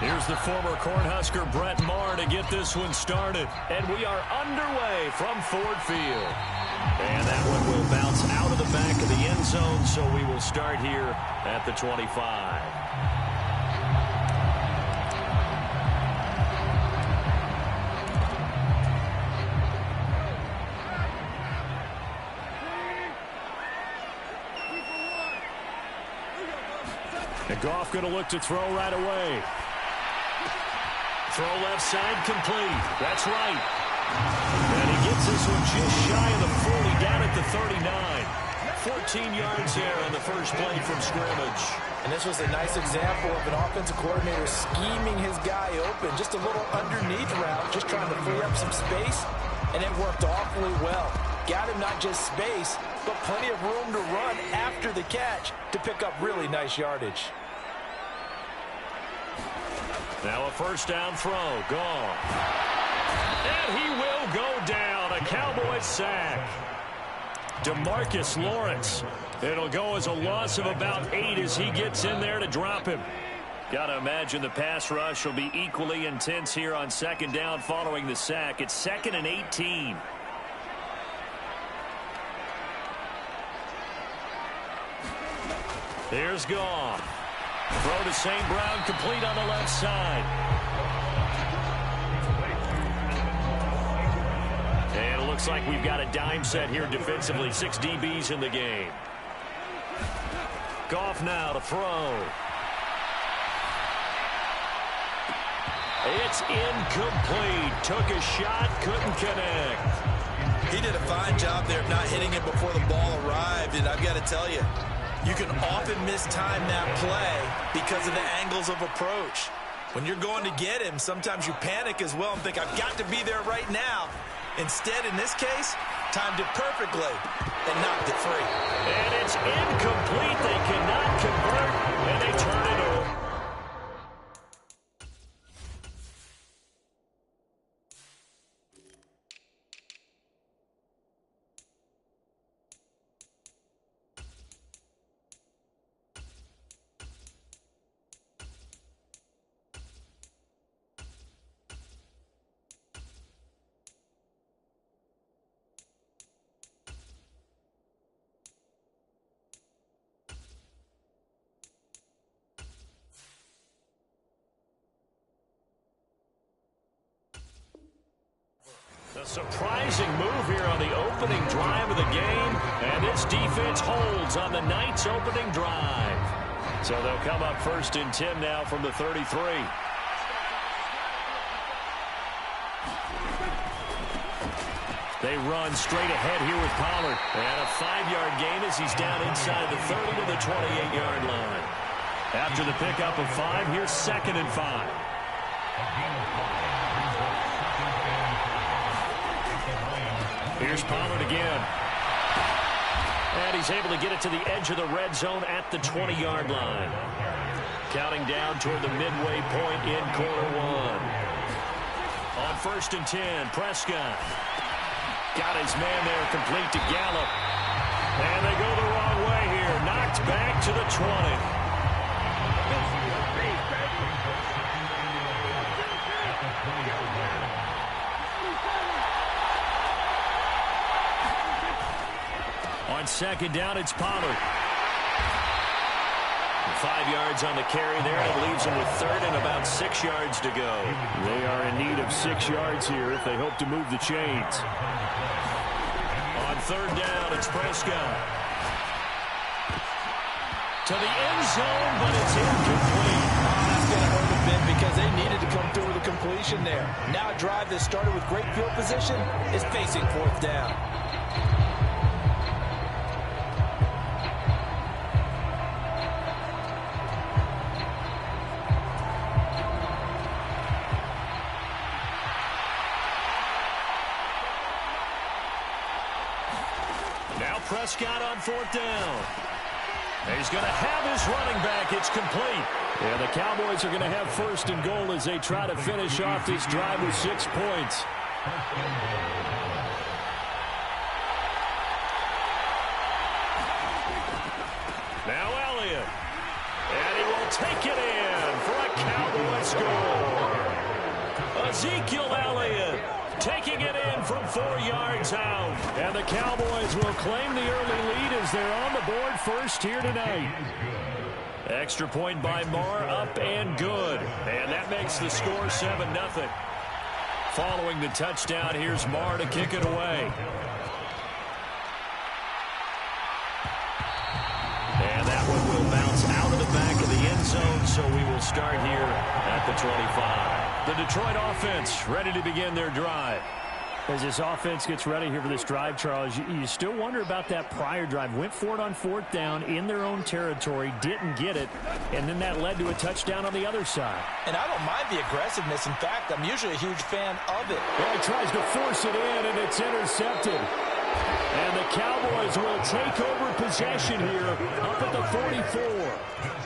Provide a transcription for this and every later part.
Here's the former Cornhusker Brett Maher to get this one started. And we are underway from Ford Field. And that one will bounce out of the back of the end zone, so we will start here at the 25. And Goff going to look to throw right away. Throw left side complete. That's right. And he gets this one just shy of the 40, down at the 39. 14 yards there on the first play from scrimmage. And this was a nice example of an offensive coordinator scheming his guy open. Just a little underneath route, just trying to free up some space. And it worked awfully well. Got him not just space, but plenty of room to run after the catch to pick up really nice yardage. Now a first down throw. Gone. And he will go down. A Cowboys sack. DeMarcus Lawrence. It'll go as a loss of about 8 as he gets in there to drop him. Got to imagine the pass rush will be equally intense here on second down following the sack. It's 2nd and 18. Here's Goff. Throw to St. Brown, complete on the left side. And it looks like we've got a dime set here defensively. 6 DBs in the game. Goff now to throw. It's incomplete. Took a shot, couldn't connect. He did a fine job there of not hitting it before the ball arrived, and I've got to tell you, you can often mistime that play because of the angles of approach. When you're going to get him, sometimes you panic as well and think, I've got to be there right now. Instead, in this case, timed it perfectly and knocked it free. And it's incomplete. They cannot convert, and they turn it over. A surprising move here on the opening drive of the game, and this defense holds on the Knights' opening drive. So they'll come up 1st and 10 now from the 33. They run straight ahead here with Pollard. And a 5-yard gain as he's down inside the 30 to the 28-yard line. After the pickup of 5, here's 2nd and 5. Here's Pollard again. And he's able to get it to the edge of the red zone at the 20-yard line. Counting down toward the midway point in quarter 1. On 1st and 10, Prescott. Got his man there complete to Gallup. And they go the wrong way here. Knocked back to the 20. On 2nd down, it's Pollard. 5 yards on the carry there, and it leaves them with 3rd and about 6 yards to go. They are in need of 6 yards here if they hope to move the chains. On 3rd down, it's Prescott. To the end zone, but it's incomplete. That's going to hurt a bit because they needed to come through with a completion there. Now a drive that started with great field position is facing 4th down. Prescott on 4th down. He's going to have his running back. It's complete. And the Cowboys are going to have 1st and goal as they try to finish off this drive with 6 points. Now Elliott. And he will take it in for a Cowboys score. Ezekiel Elliott taking it in from 4 yards out. And the Cowboys will claim the early lead as they're on the board first here tonight. Extra point by Marr, up and good. And that makes the score 7-0. Following the touchdown, here's Marr to kick it away. And that one will bounce out of the back of the end zone, so we will start here at the 25. The Detroit offense ready to begin their drive. As this offense gets ready here for this drive, Charles, you still wonder about that prior drive. Went for it on 4th down in their own territory, didn't get it, and then that led to a touchdown on the other side. And I don't mind the aggressiveness. In fact, I'm usually a huge fan of it. Well, he tries to force it in, and it's intercepted. And the Cowboys will take over possession here up at the 44.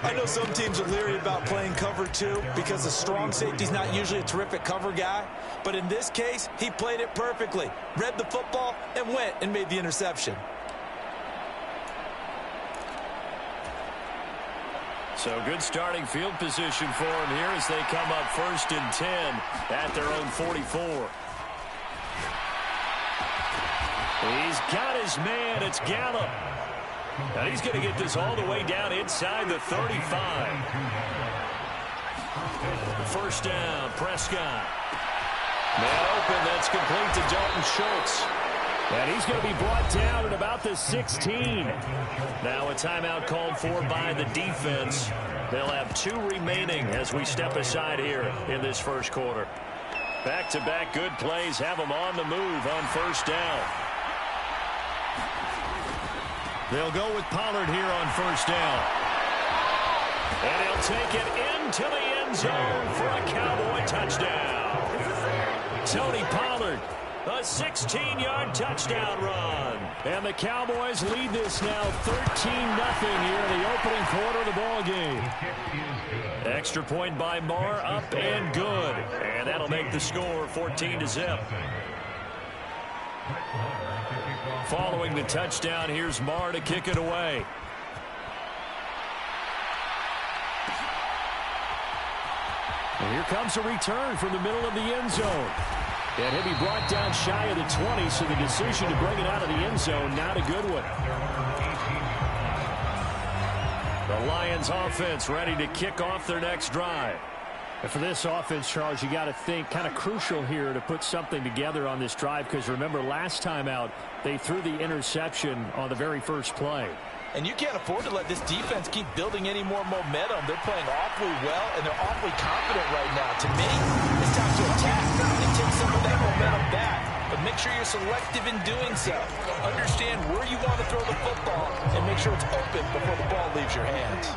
I know some teams are leery about playing cover 2 because the strong safety's not usually a terrific cover guy. But in this case, he played it perfectly. Read the football and went and made the interception. So good starting field position for him here as they come up 1st and 10 at their own 44. He's got his man. It's Gallup. And he's going to get this all the way down inside the 35. First down, Prescott. Man open, that's complete to Dalton Schultz. And he's going to be brought down at about the 16. Now a timeout called for by the defense. They'll have 2 remaining as we step aside here in this first quarter. Back-to-back good plays have them on the move on first down. They'll go with Pollard here on first down. And he'll take it into the end zone for a Cowboy touchdown. Tony Pollard, a 16-yard touchdown run. And the Cowboys lead this now 13-0 here in the opening quarter of the ball game. Extra point by Marr, up and good. And that'll make the score 14-0. Following the touchdown, here's Marr to kick it away. And here comes a return from the middle of the end zone. And he'll be brought down shy of the 20, so the decision to bring it out of the end zone, not a good one. The Lions offense ready to kick off their next drive. And for this offense, Charles, you got to think kind of crucial here to put something together on this drive, because remember last time out they threw the interception on the very first play. And you can't afford to let this defense keep building any more momentum. They're playing awfully well, and they're awfully confident right now. To me, it's time to attack and take some of that momentum back. But make sure you're selective in doing so. Understand where you want to throw the football and make sure it's open before the ball leaves your hands.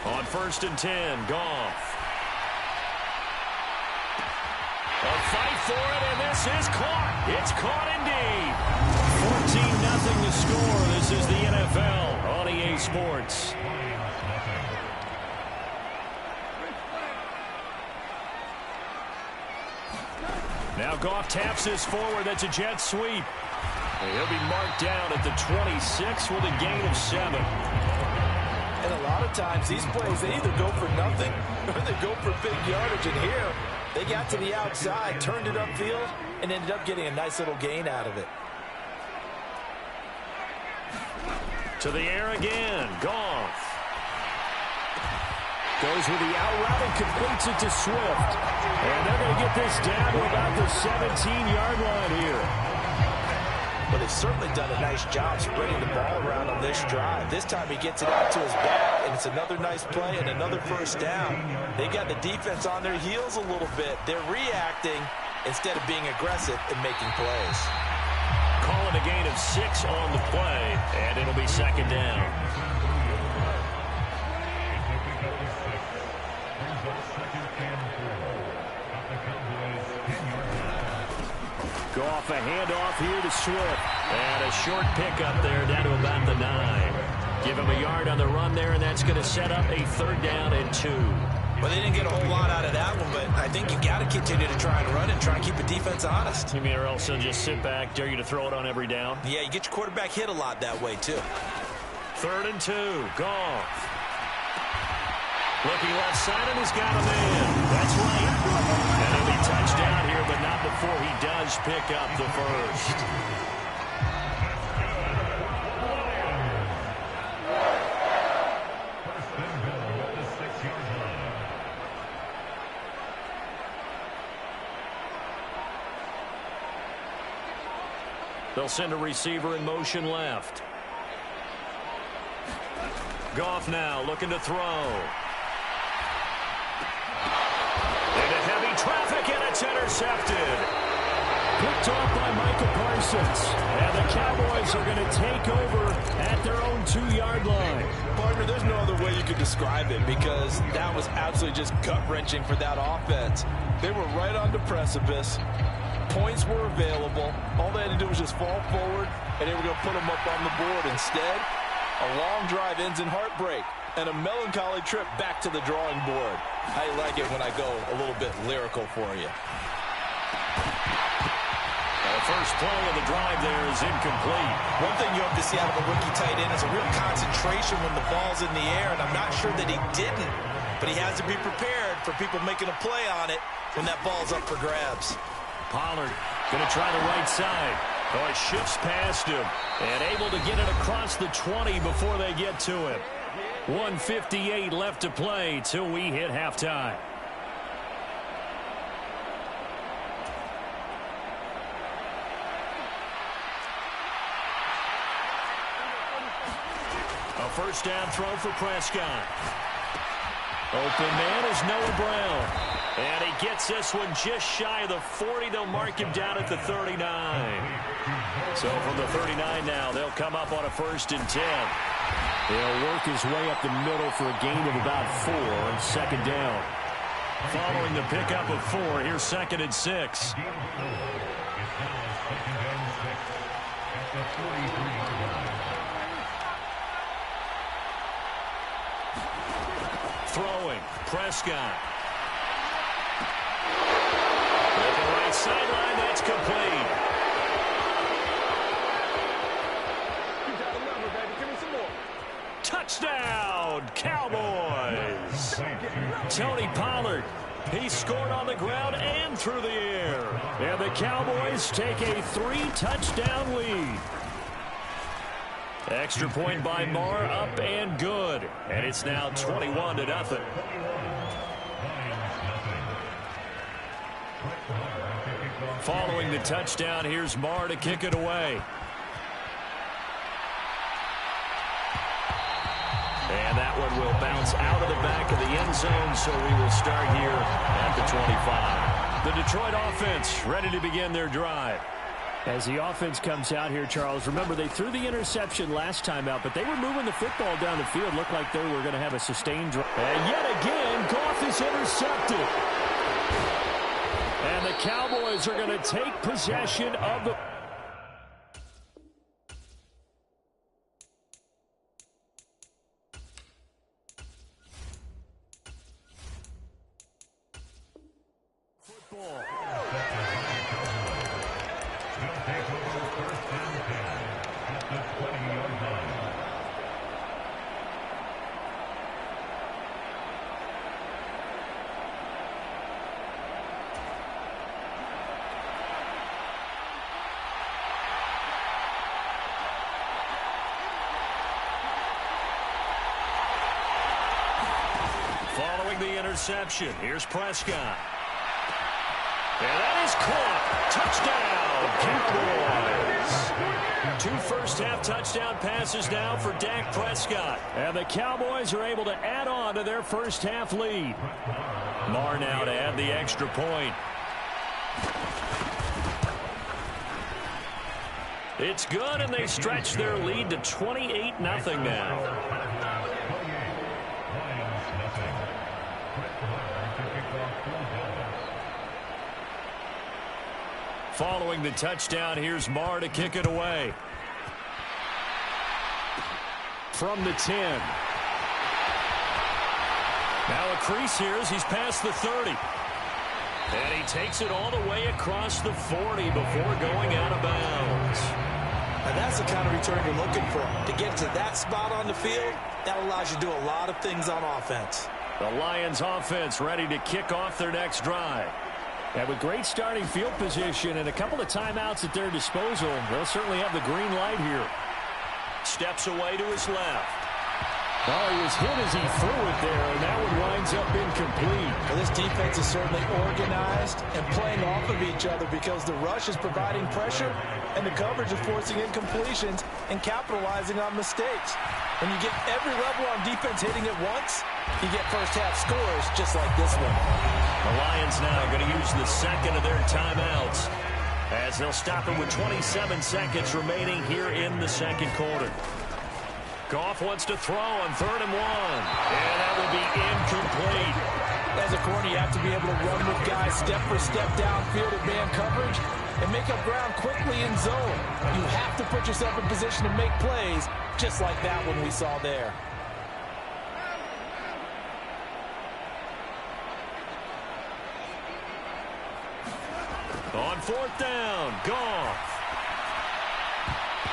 On 1st and 10, Goff. A fight for it, and this is caught. It's caught indeed. 14-0 the score. This is the NFL on EA Sports. Now Goff taps this forward. That's a jet sweep. And he'll be marked down at the 26 with a gain of 7. And a lot of times, these plays, they either go for nothing or they go for big yardage. And here, they got to the outside, turned it upfield, and ended up getting a nice little gain out of it. To the air again, Goff. Goes with the out route and completes it to Swift. And they're going to get this down to about the 17-yard line here. But they've certainly done a nice job spreading the ball around on this drive. This time he gets it out to his back, and it's another nice play and another first down. They got the defense on their heels a little bit. They're reacting instead of being aggressive and making plays. Calling a gain of 6 on the play, and it'll be second down. Goff, a handoff here to Swift. And a short pickup there down to about the 9. Give him a yard on the run there, and that's going to set up a 3rd down and 2. Well, they didn't get a whole lot out of that one, but I think you got to continue to try and run and try and keep the defense honest. You mean or else they'll just sit back, dare you to throw it on every down? Yeah, you get your quarterback hit a lot that way, too. 3rd and 2. Goff. Looking left side, and he's got a man. That's right. And he'll be touchdown here, but not before he does pick up the first. They'll send a receiver in motion left. Goff now looking to throw. Into heavy traffic, and it's intercepted. Picked off by Micah Parsons. And the Cowboys are going to take over at their own 2-yard line. Partner, there's no other way you could describe it because that was absolutely just gut-wrenching for that offense. They were right on the precipice. Points were available. All they had to do was just fall forward, and they were going to put them up on the board. Instead, a long drive ends in heartbreak and a melancholy trip back to the drawing board. I like it when I go a little bit lyrical for you. The first play of the drive there is incomplete. One thing you hope to see out of a rookie tight end is a real concentration when the ball's in the air, and I'm not sure that he didn't, but he has to be prepared for people making a play on it when that ball's up for grabs. Pollard going to try the right side. Oh, it shifts past him and able to get it across the 20 before they get to him. 1:58 left to play till we hit halftime. A first down throw for Prescott. Open man is Noah Brown. And he gets this one just shy of the 40. They'll mark him down at the 39. So from the 39 now, they'll come up on a 1st and 10. He'll work his way up the middle for a gain of about 4 on 2nd down. Following the pickup of 4, here's 2nd and 6. Throwing, Prescott. Looking right sideline, that's complete. Touchdown, Cowboys. Tony Pollard, he scored on the ground and through the air. And the Cowboys take a 3-touchdown lead. Extra point by Marr, up and good. And it's now 21-0. Following the touchdown, here's Marr to kick it away. And that one will bounce out of the back of the end zone, so we will start here at the 25. The Detroit offense ready to begin their drive. As the offense comes out here, Charles, remember they threw the interception last time out, but they were moving the football down the field. Looked like they were going to have a sustained drive. And yet again, Goff is intercepted. And the Cowboys are going to take possession of the... football. Following the interception, here's Prescott. And that is caught. Touchdown, Cowboys. 2 first-half touchdown passes now for Dak Prescott. And the Cowboys are able to add on to their first-half lead. Marr now to add the extra point. It's good, and they stretch their lead to 28-0 now. Following the touchdown, here's Marr to kick it away. From the 10. Now a crease here as he's past the 30. And he takes it all the way across the 40 before going out of bounds. And that's the kind of return you're looking for. To get to that spot on the field, that allows you to do a lot of things on offense. The Lions offense ready to kick off their next drive. And with great starting field position and a couple of timeouts at their disposal, they'll certainly have the green light here. Steps away to his left. Oh, he was hit as he threw it there, and that one winds up incomplete. Well, this defense is certainly organized and playing off of each other because the rush is providing pressure and the coverage is forcing incompletions and capitalizing on mistakes. When you get every level on defense hitting at once, you get first-half scores just like this one. The Lions now going to use the second of their timeouts as they'll stop it with 27 seconds remaining here in the second quarter. Goff wants to throw on 3rd and 1. And that will be incomplete. As a corner, you have to be able to run with guys step for step downfield at man coverage and make up ground quickly in zone. You have to put yourself in position to make plays just like that one we saw there. On 4th down, Goff.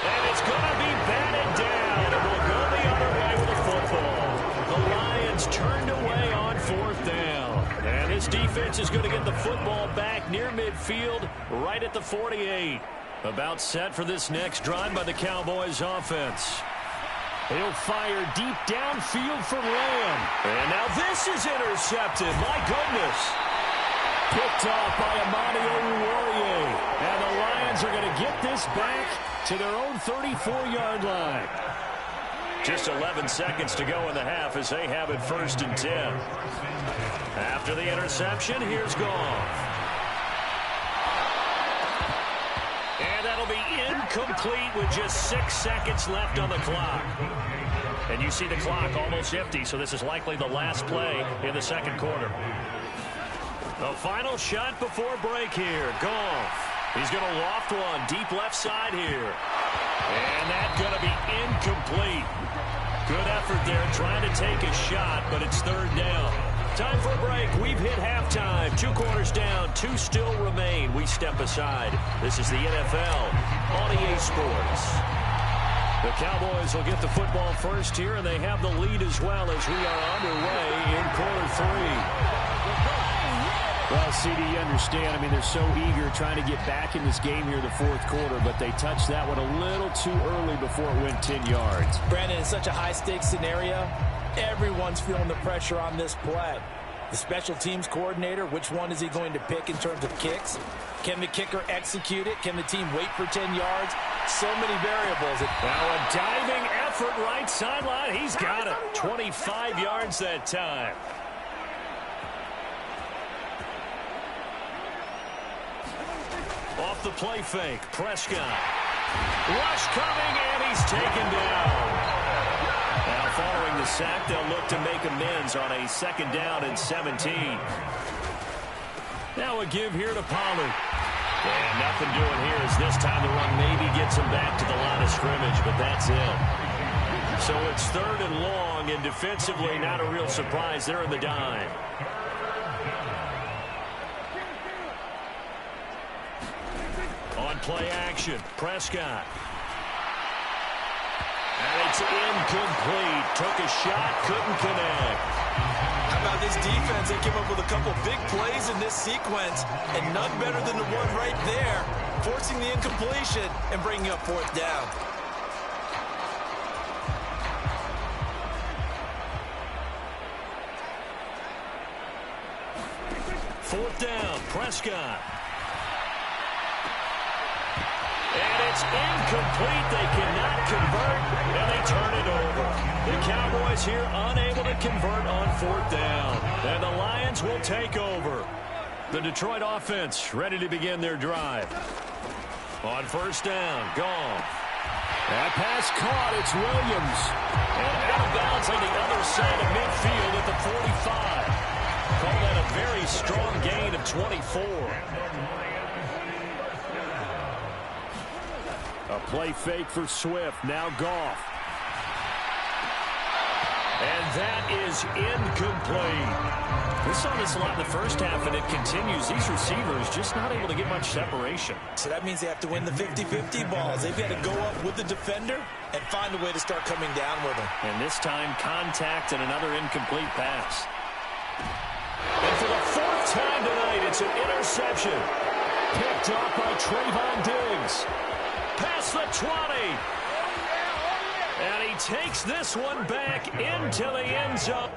And it's going to be batted down. And we'll go the other way with the football. The Lions turned away on 4th down. And this defense is going to get the football back near midfield, right at the 48. About set for this next drive by the Cowboys offense. He'll fire deep downfield for Lamb. And now this is intercepted. My goodness. Picked off by Amani Oruwariye. And the Lions are going to get this back to their own 34-yard line. Just 11 seconds to go in the half as they have it 1st and 10. After the interception, here's Goff. And that'll be incomplete with just 6 seconds left on the clock. And you see the clock almost empty, so this is likely the last play in the second quarter. The final shot before break here. Goff. He's going to loft one deep left side here. And that's going to be incomplete. Good effort there trying to take a shot, but it's 3rd down. Time for a break. We've hit halftime. 2 quarters down. 2 still remain. We step aside. This is the NFL on EA Sports. The Cowboys will get the football first here, and they have the lead as well as we are underway in quarter 3. Well, CD, you understand. I mean, they're so eager trying to get back in this game here in the 4th quarter, but they touched that one a little too early before it went 10 yards. Brandon, in such a high-stakes scenario, everyone's feeling the pressure on this play. The special teams coordinator, which one is he going to pick in terms of kicks? Can the kicker execute it? Can the team wait for 10 yards? So many variables. Now a diving effort right sideline. He's got it. 25 yards that time. Off the play fake, Prescott. Rush coming, and he's taken down. Now following the sack, they'll look to make amends on a 2nd down and 17. Now a give here to Pollard. And nothing doing here as this time the run maybe gets him back to the line of scrimmage, but that's it. So it's 3rd and long, and defensively not a real surprise. They're in the dime. On play action, Prescott. And it's incomplete. Took a shot, couldn't connect. How about this defense? They came up with a couple big plays in this sequence, and none better than the one right there, forcing the incompletion and bringing up 4th down. Fourth down, Prescott. And it's incomplete. They cannot convert, and they turn it over. The Cowboys here unable to convert on 4th down. And the Lions will take over. The Detroit offense ready to begin their drive. On 1st down, Goff. That pass caught. It's Williams. And out of bounds on the other side of midfield at the 45. Call that a very strong gain of 24. A play fake for Swift. Now Goff. And that is incomplete. We saw this a lot in the first half, and it continues. These receivers just not able to get much separation. So that means they have to win the 50-50 balls. They've got to go up with the defender and find a way to start coming down with them. And this time, contact and another incomplete pass. And for the fourth time tonight, it's an interception. Picked off by Trayvon Diggs. Past the 20. And he takes this one back into the end zone.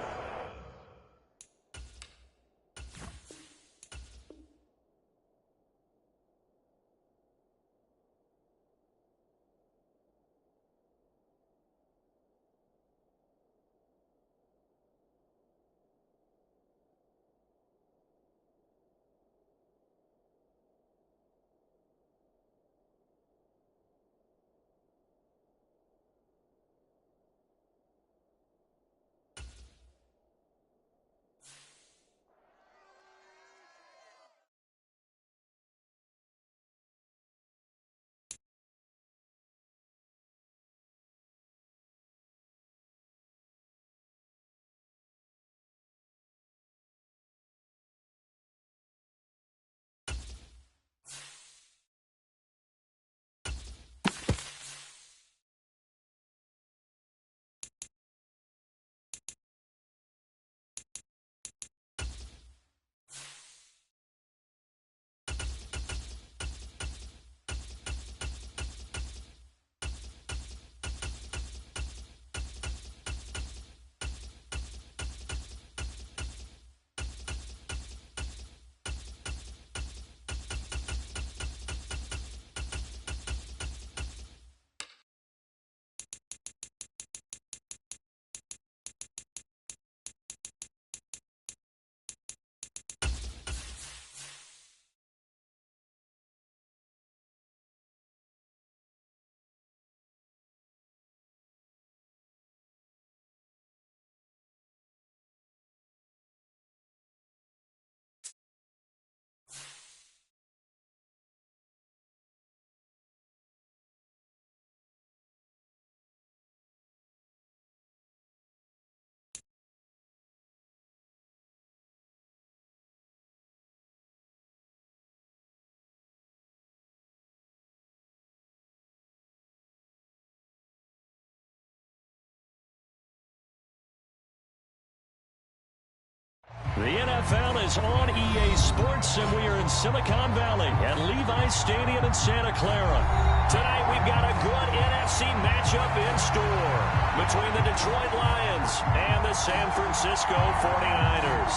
The NFL is on EA Sports, and we are in Silicon Valley at Levi's Stadium in Santa Clara. Tonight, we've got a good NFC matchup in store between the Detroit Lions and the San Francisco 49ers.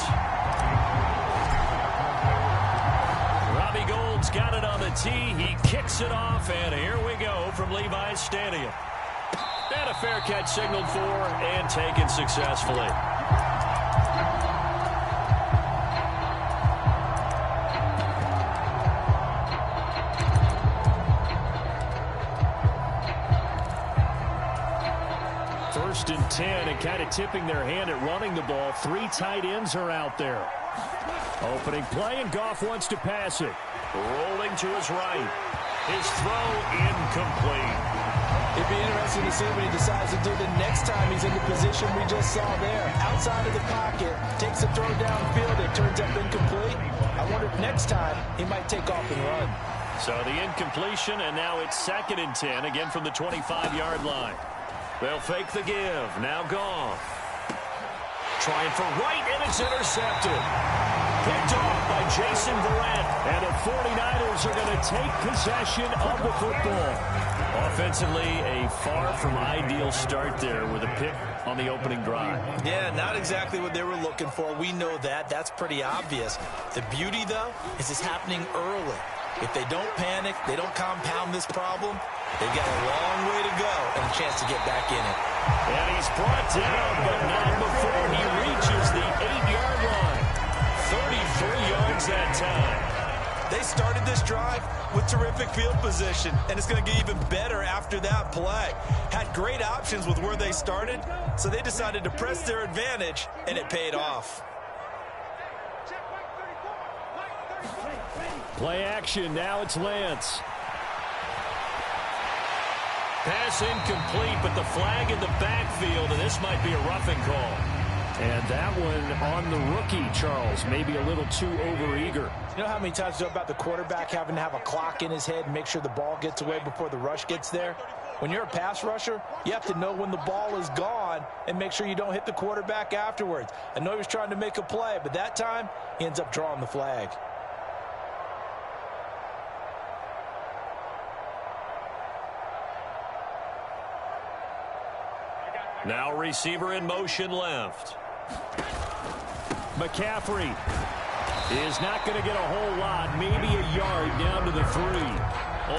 Robbie Gould's got it on the tee. He kicks it off, and here we go from Levi's Stadium. And a fair catch signaled for and taken successfully. First and 10, and kind of tipping their hand at running the ball. Three tight ends are out there. Opening play, and Goff wants to pass it. Rolling to his right. His throw incomplete. It'd be interesting to see what he decides to do the next time he's in the position we just saw there. Outside of the pocket, takes a throw downfield, it turns up incomplete. I wonder if next time he might take off and run. So the incompletion, and now it's 2nd and 10, again from the 25-yard line. They'll fake the give. Now Goff. Trying for right, and it's intercepted. Picked off by Jason Verrett. And the 49ers are going to take possession of the football. Offensively, a far from ideal start there with a pick on the opening drive. Yeah, not exactly what they were looking for. We know that. That's pretty obvious. The beauty, though, is it's happening early. If they don't panic, they don't compound this problem, they've got a long way to go and a chance to get back in it. And he's brought down, but not before he reaches the 8-yard line. 33 yards that time. They started this drive with terrific field position, and it's going to get even better after that play. Had great options with where they started, so they decided to press their advantage, and it paid off. Play action. Now it's Lance. Pass incomplete, but the flag in the backfield, and this might be a roughing call. And that one on the rookie, Charles, maybe a little too overeager. You know how many times you know about the quarterback having to have a clock in his head and make sure the ball gets away before the rush gets there? When you're a pass rusher, you have to know when the ball is gone and make sure you don't hit the quarterback afterwards. I know he was trying to make a play, but that time he ends up drawing the flag. Now receiver in motion left. McCaffrey is not going to get a whole lot, maybe a yard down to the 3.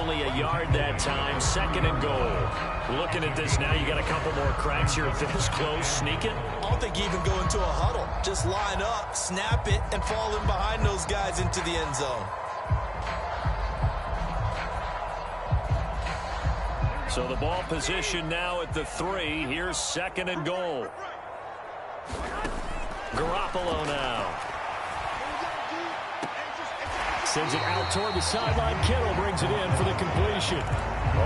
Only a yard that time, 2nd and goal. Looking at this now, you got a couple more cracks here if this close. Sneak it. I don't think you even go into a huddle. Just line up, snap it, and fall in behind those guys into the end zone. So the ball position now at the 3. Here's 2nd and goal. Garoppolo now. Sends it out toward the sideline. Kittle brings it in for the completion.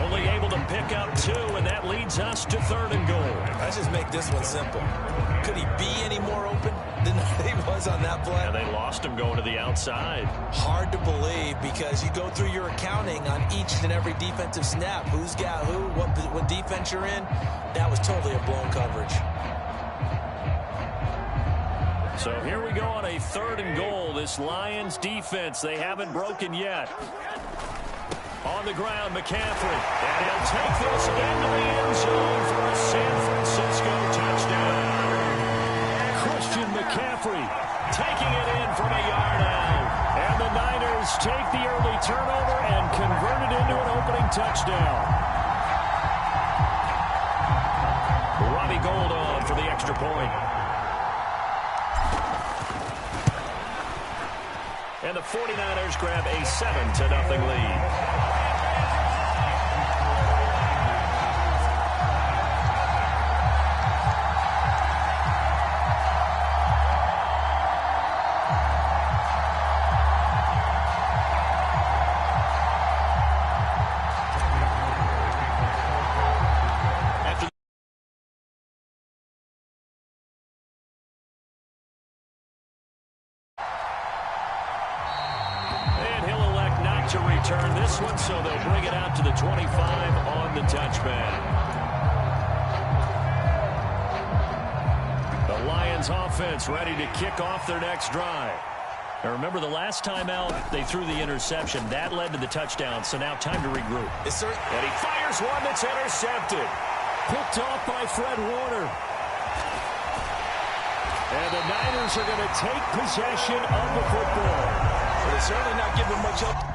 Only able to pick up 2, and that leads us to 3rd and goal. Let's just make this one simple. Could he be any more open than he was on that play? And they lost him going to the outside. Hard to believe because you go through your accounting on each and every defensive snap. Who's got who, what defense you're in. That was totally a blown coverage. So here we go on a 3rd and goal. This Lions defense, they haven't broken yet. On the ground, McCaffrey. And he'll take this into the end zone for a San Francisco touchdown. Christian McCaffrey Taking it in from a yard out. And the Niners take the early turnover and convert it into an opening touchdown. Robbie Gould on for the extra point. And the 49ers grab a 7-0 lead. To return this one, so they'll bring it out to the 25 on the touchback. The Lions offense ready to kick off their next drive. Now remember, the last time out, they threw the interception. That led to the touchdown, so now time to regroup. Yes, sir. And he fires one that's intercepted. Picked off by Fred Warner. And the Niners are going to take possession of the football. Well, they're certainly not giving much help.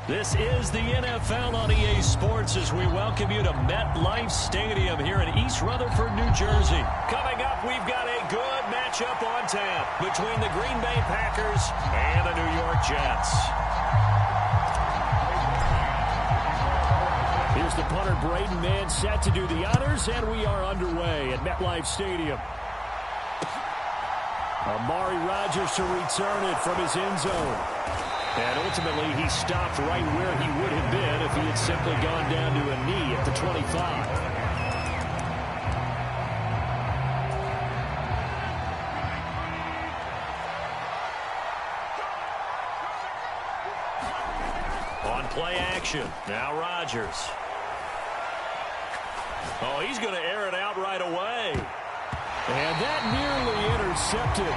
This is the NFL on EA Sports as we welcome you to MetLife Stadium here in East Rutherford, New Jersey. Coming up, we've got a good matchup on tap between the Green Bay Packers and the New York Jets. Here's the punter, Braden Mann, set to do the honors, and we are underway at MetLife Stadium. Amari Rodgers to return it from his end zone. And ultimately, he stopped right where he would have been if he had simply gone down to a knee at the 25. On play action, now Rodgers. Oh, he's going to air it out right away. And that nearly intercepted.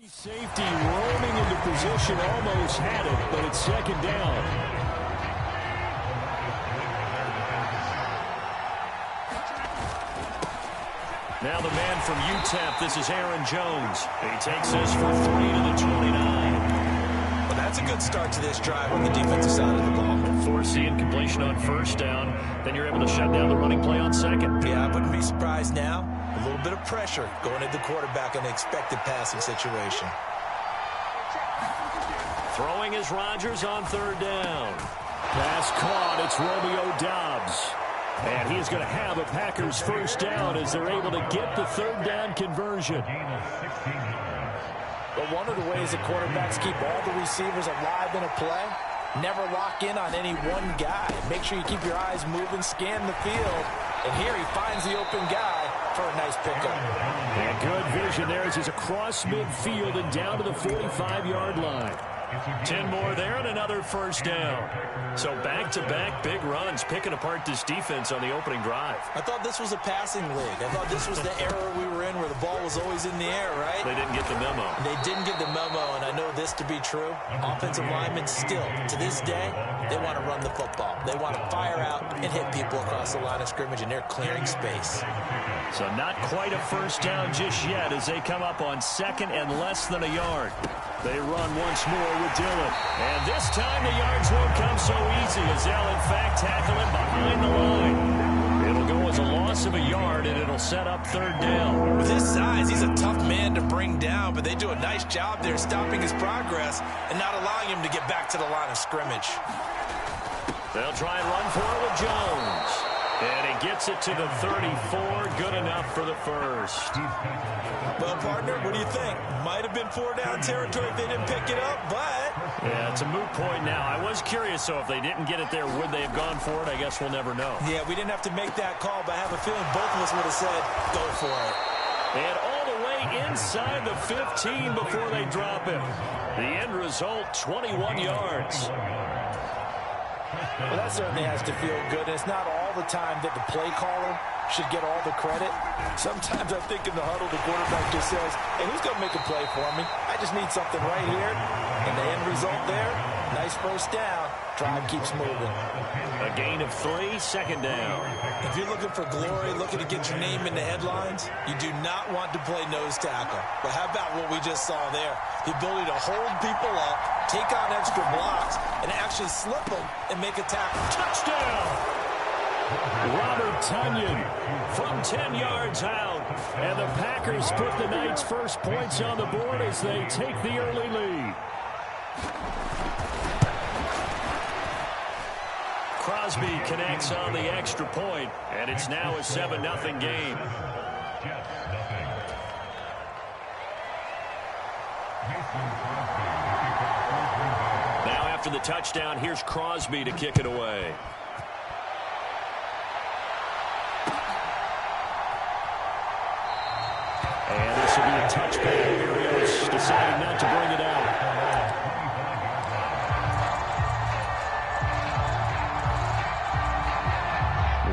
Safety roaming into position, almost had it, but it's second down. Now the man from UTEP, this is Aaron Jones. He takes this for 3 to the 29. Well, that's a good start to this drive on the defensive side of the ball. Force the incompletion on first down. Then you're able to shut down the running play on second. Yeah, I wouldn't be surprised now. A little bit of pressure going at the quarterback in an expected passing situation. Throwing is Rodgers on third down. Pass caught. It's Romeo Doubs. And he is going to have a Packers first down as they're able to get the third down conversion. But one of the ways that quarterbacks keep all the receivers alive in a play, never lock in on any one guy. Make sure you keep your eyes moving, scan the field. And here he finds the open guy for a nice pickup. And good vision there as he's across midfield and down to the 45-yard line. 10 more there and another first down. So back-to-back big runs picking apart this defense on the opening drive. I thought this was a passing league. I thought this was the era we were in where the ball was always in the air, right? They didn't get the memo. They didn't get the memo, and I know this to be true. Offensive linemen still, to this day, they want to run the football. They want to fire out and hit people across the line of scrimmage, and they're clearing space. So not quite a first down just yet as they come up on second and less than a yard. They run once more with Dillon. And this time the yards won't come so easy as they'll in fact tackle him behind the line. It'll go as a loss of a yard and it'll set up third down. With his size, he's a tough man to bring down, but they do a nice job there stopping his progress and not allowing him to get back to the line of scrimmage. They'll try and run for it with Jones. And he gets it to the 34. Good enough for the first. Well, partner, what do you think? Might have been 4-down territory if they didn't pick it up, but... Yeah, it's a moot point now. I was curious, so if they didn't get it there, would they have gone for it? I guess we'll never know. Yeah, we didn't have to make that call, but I have a feeling both of us would have said, go for it. And all the way inside the 15 before they drop him. The end result, 21 yards. Well, that certainly has to feel good. And it's not all the time that the play caller should get all the credit. Sometimes I think in the huddle, the quarterback just says, hey, who's going to make a play for me? I just need something right here. And the end result there, nice first down. Drive keeps moving. A gain of 3, second down. If you're looking for glory, looking to get your name in the headlines, you do not want to play nose tackle. But how about what we just saw there? The ability to hold people up, take on extra blocks, and actually slip them and make a tackle. Touchdown! Robert Tonyan From 10 yards out. And the Packers put the night's first points on the board as they take the early lead. Crosby connects on the extra point, and it's now a 7-0 game. Now after the touchdown, here's Crosby to kick it away. And this will be a touchback. Berrios deciding not to bring it out.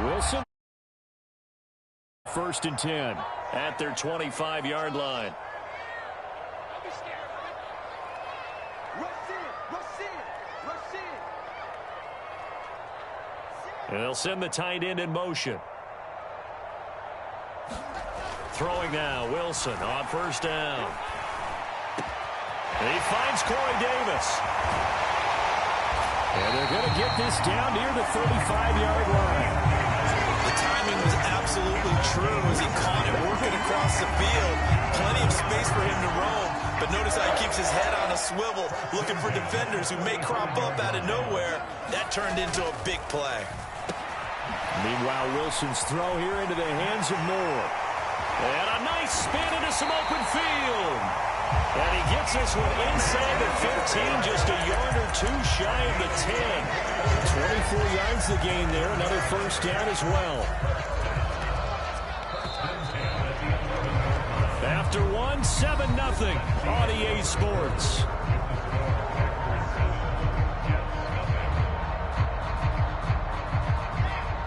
Wilson. 1st and 10 at their 25-yard line. And they'll send the tight end in motion. Throwing now, Wilson on first down. And he finds Corey Davis. And they're going to get this down near the 35-yard line. The timing was absolutely true as he caught it working across the field. Plenty of space for him to roam. But notice how he keeps his head on a swivel, looking for defenders who may crop up out of nowhere. That turned into a big play. Meanwhile, Wilson's throw here into the hands of Moore. And a nice spin into some open field. And he gets this one inside the 15, just a yard or two shy of the 10. 24 yards the gain there, another first down as well. After one, 7-0 on EA Sports.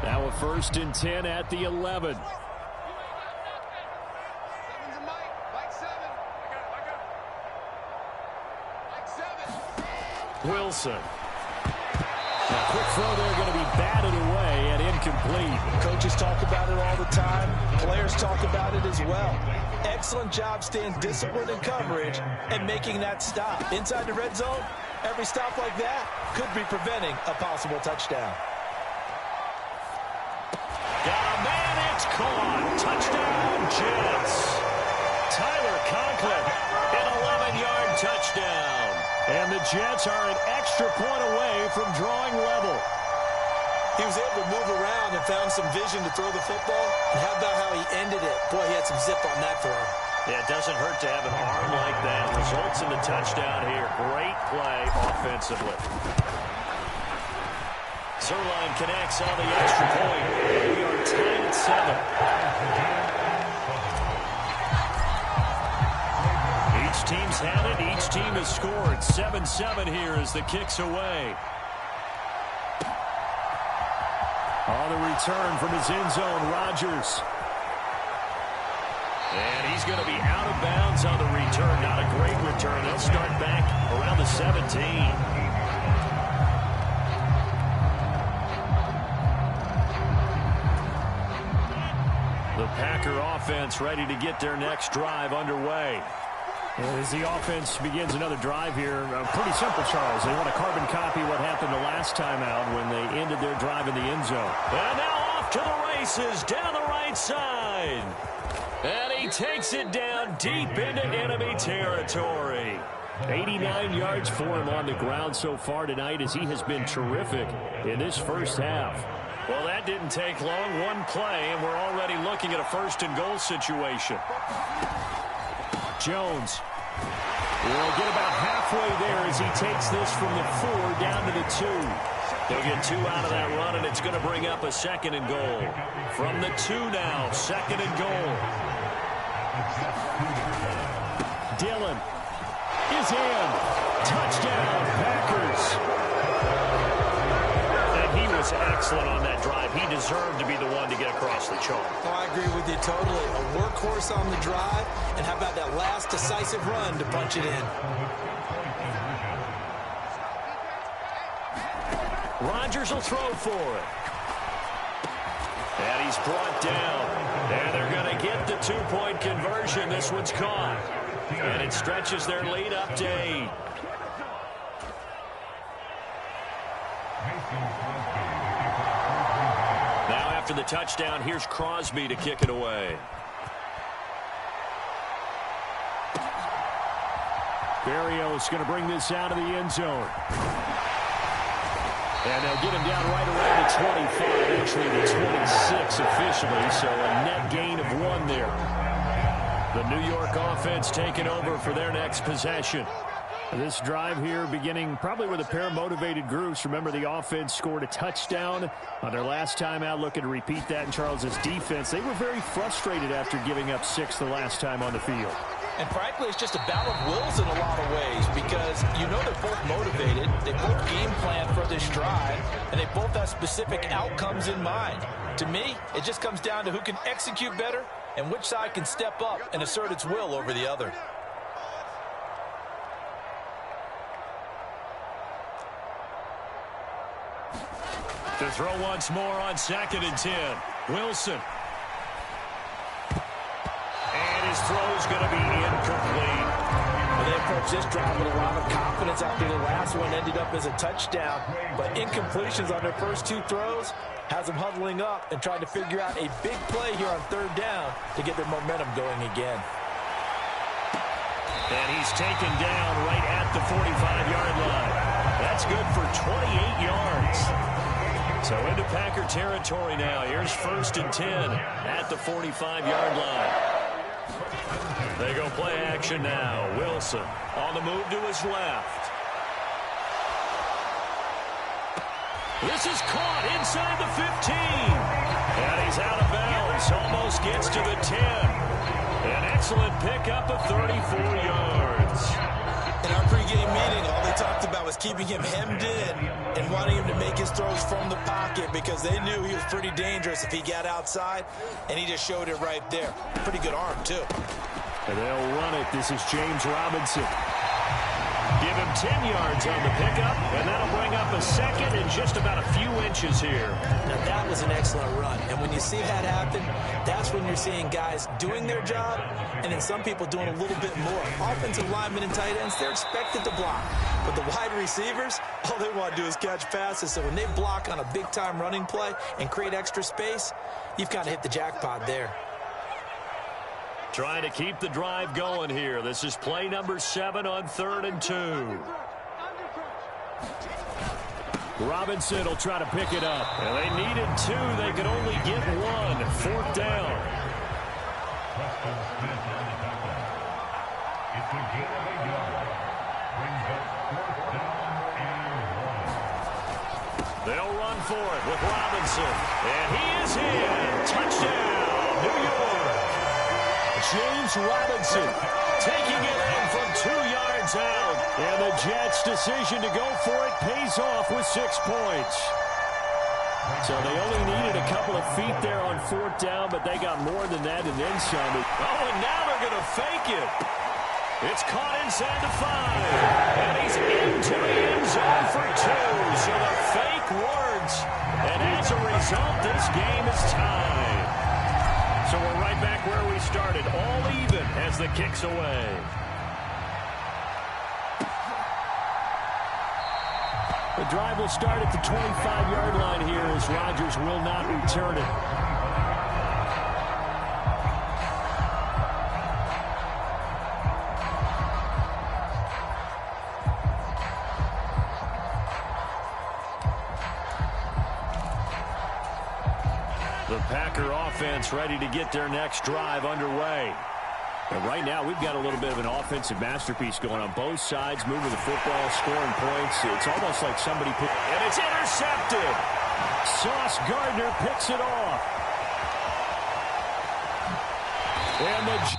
Now a 1st and 10 at the 11. Wilson. A quick throw there, going to be batted away and incomplete. Coaches talk about it all the time. Players talk about it as well. Excellent job staying disciplined in coverage and making that stop. Inside the red zone, every stop like that could be preventing a possible touchdown. Got a man, it's caught. Touchdown, Jets. Tyler Conklin, an 11-yard touchdown. And the Jets are an extra point away from drawing level. He was able to move around and found some vision to throw the football. And how about how he ended it? Boy, he had some zip on that throw. Yeah, it doesn't hurt to have an arm like that. Results in the touchdown here. Great play offensively. Zuerlein connects on the extra point. We are tied at 7. Each team's had it. Each team has scored. 7-7 here as the kick's away. On the return from his end zone, Rodgers. And he's going to be out of bounds on the return. Not a great return. They'll start back around the 17. The Packer offense ready to get their next drive underway. As the offense begins another drive here, pretty simple, Charles. They want to carbon copy what happened the last time out when they ended their drive in the end zone. And now off to the races down the right side. And he takes it down deep into enemy territory. 89 yards for him on the ground so far tonight as he has been terrific in this first half. Well, that didn't take long. One play, and we're already looking at a 1st and goal situation. Jones will get about halfway there as he takes this from the 4 down to the 2. They'll get 2 out of that run, and it's going to bring up a 2nd and goal. From the 2 now, 2nd and goal. Dillon is in. Touchdown, Packers. And he was excellent on that drive. He deserved to be the one to get across the chalk. Oh, I agree with you totally. A workhorse on the drive, and how about that last decisive run to punch it in? Rodgers will throw for it. And he's brought down. And they're going to get the 2-point conversion. This one's caught. And it stretches their lead up to 8. Now after the touchdown, here's Crosby to kick it away. Berrios going to bring this out of the end zone. And they'll get him down right around the 25, actually the 26 officially, so a net gain of 1 there. The New York offense taking over for their next possession. This drive here beginning probably with a pair of motivated groups. Remember, the offense scored a touchdown on their last time out, looking to repeat that in Charles's defense. They were very frustrated after giving up 6 the last time on the field. And frankly, it's just a battle of wills in a lot of ways because you know they're both motivated, they both game plan for this drive, and they both have specific outcomes in mind. To me, it just comes down to who can execute better and which side can step up and assert its will over the other. To throw once more on 2nd and 10. Wilson. And his throw's going to be incomplete. Well, they approached this drive with a lot of confidence after the last one ended up as a touchdown. But incompletions on their first 2 throws has them huddling up and trying to figure out a big play here on 3rd down to get their momentum going again. And he's taken down right at the 45-yard line. That's good for 28 yards. So into Packer territory now. Here's 1st and 10 at the 45-yard line. They go play action now. Wilson on the move to his left. This is caught inside the 15. And he's out of bounds. Almost gets to the 10. An excellent pickup of 34 yards. In our pregame meeting, all they talked about was keeping him hemmed in and wanting him to make his throws from the pocket because they knew he was pretty dangerous if he got outside, and he just showed it right there. Pretty good arm, too. And they'll run it. This is James Robinson. Give him 10 yards on the pickup, and that'll bring up a 2nd and just about a few inches here. Now, that was an excellent run. And when you see that happen, that's when you're seeing guys doing their job and then some people doing a little bit more. Offensive linemen and tight ends, they're expected to block. But the wide receivers, all they want to do is catch passes. So when they block on a big-time running play and create extra space, you've kind of hit the jackpot there. Trying to keep the drive going here. This is play number 7 on 3rd and 2. Robinson will try to pick it up. And they needed 2. They could only get 1. 4th down. They'll run for it with Robinson. And he is in. Touchdown, New York. James Robinson Taking it in from 2 yards out. And the Jets' decision to go for it pays off with 6 points. So they only needed a couple of feet there on 4th down, but they got more than that and then some. Oh, and now they're going to fake it. It's caught inside the 5. And he's into the end zone for 2. So the fake works. And as a result, this game is tied. So we're right back where we started, all even as the kick's away. The drive will start at the 25-yard line here as Rodgers will not return it. The Packer offense ready to get their next drive underway. And right now, we've got a little bit of an offensive masterpiece going on both sides, moving the football, scoring points. It's almost like somebody put... And it's intercepted. Sauce Gardner picks it off. And the...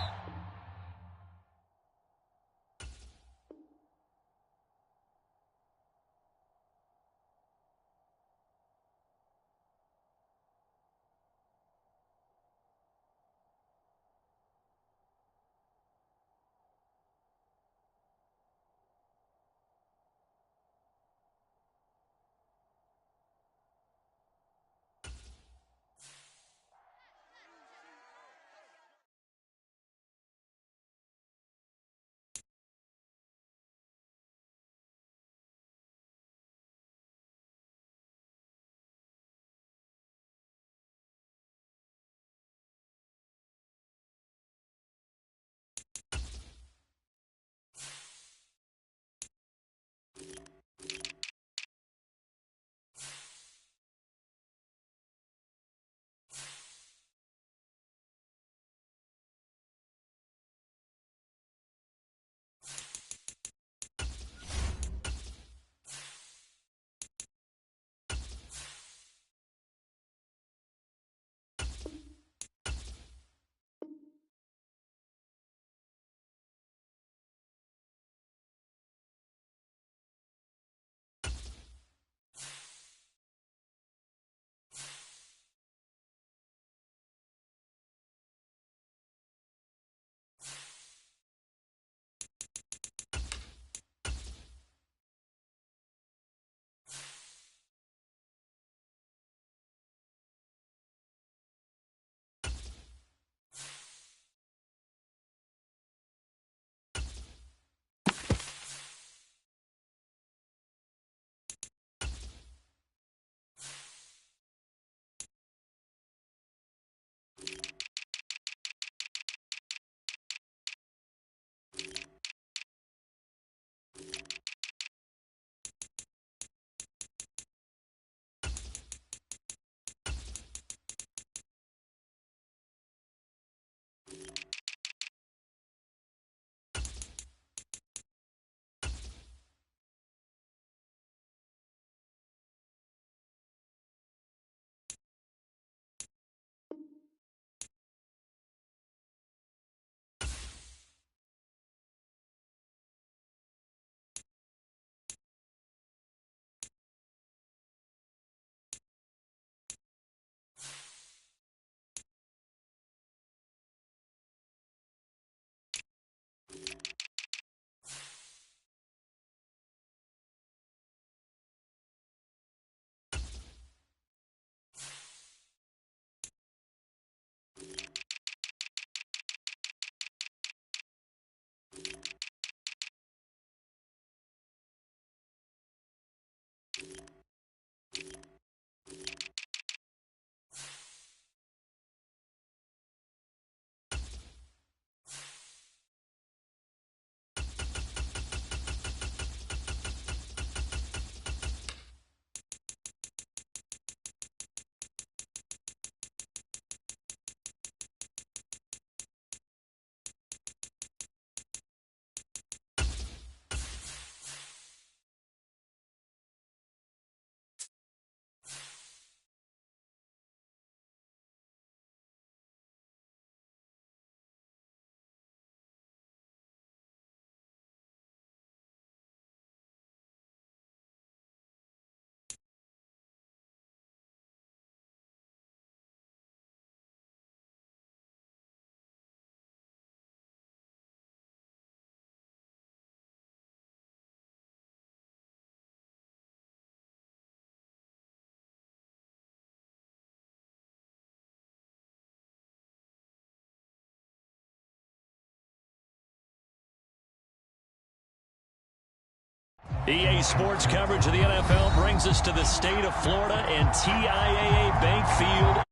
EA Sports coverage of the NFL brings us to the state of Florida and TIAA Bank Field.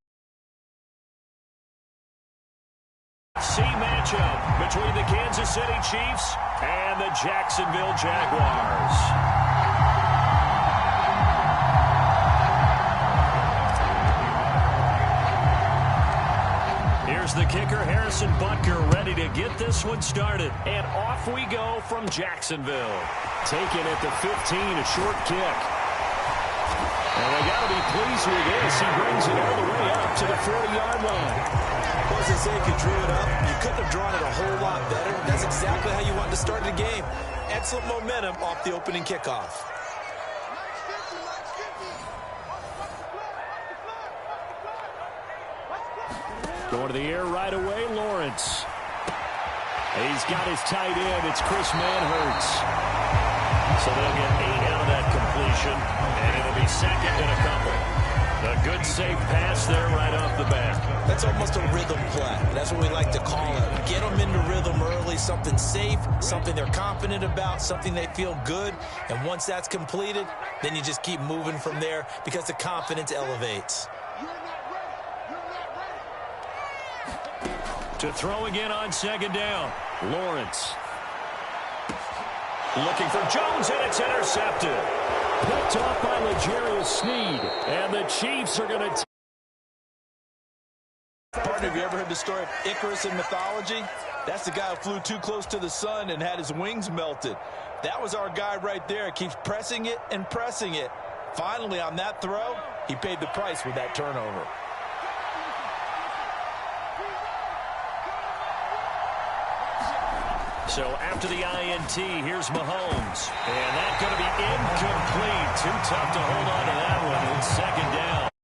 C matchup between the Kansas City Chiefs and the Jacksonville Jaguars. Here's the kicker, Harrison Butker, ready to get this one started. And off we go from Jacksonville. Taken at the 15, a short kick. And they got to be pleased with this. He brings it all the way up to the 40-yard line. Well, as they say, if you drew it up, you couldn't have drawn it a whole lot better. That's exactly how you want to start the game. Excellent momentum off the opening kickoff. Going to the air right away, Lawrence. He's got his tight end. It's Chris Manhertz. So they'll get 8 out of that completion, and it'll be second and a couple. A good, safe pass there right off the bat. That's almost a rhythm play. That's what we like to call it. Get them into rhythm early, something safe, something they're confident about, something they feel good. And once that's completed, then you just keep moving from there because the confidence elevates. To throw again on second down, Lawrence. Looking for Jones, and it's intercepted. Picked off by L'Jarius Sneed. And the Chiefs are going to... Partner, have you ever heard the story of Icarus in mythology? That's the guy who flew too close to the sun and had his wings melted. That was our guy right there. Keeps pressing it and pressing it. Finally, on that throw, he paid the price with that turnover. So after the INT, here's Mahomes. And that's going to be incomplete. Too tough to hold on to that one. It's second down.